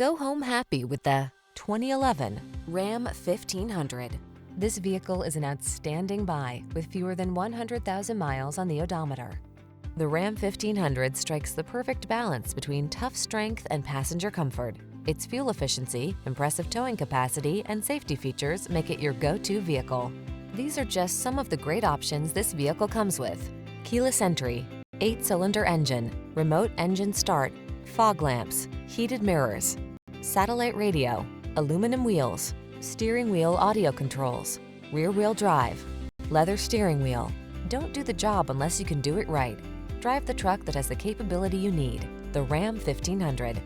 Go home happy with the 2011 Ram 1500. This vehicle is an outstanding buy with fewer than 100,000 miles on the odometer. The Ram 1500 strikes the perfect balance between tough strength and passenger comfort. Its fuel efficiency, impressive towing capacity, and safety features make it your go-to vehicle. These are just some of the great options this vehicle comes with: keyless entry, 8-cylinder engine, remote engine start, fog lamps, heated mirrors, satellite radio, aluminum wheels, steering wheel audio controls, rear-wheel drive, leather steering wheel. Don't do the job unless you can do it right. Drive the truck that has the capability you need. The Ram 1500.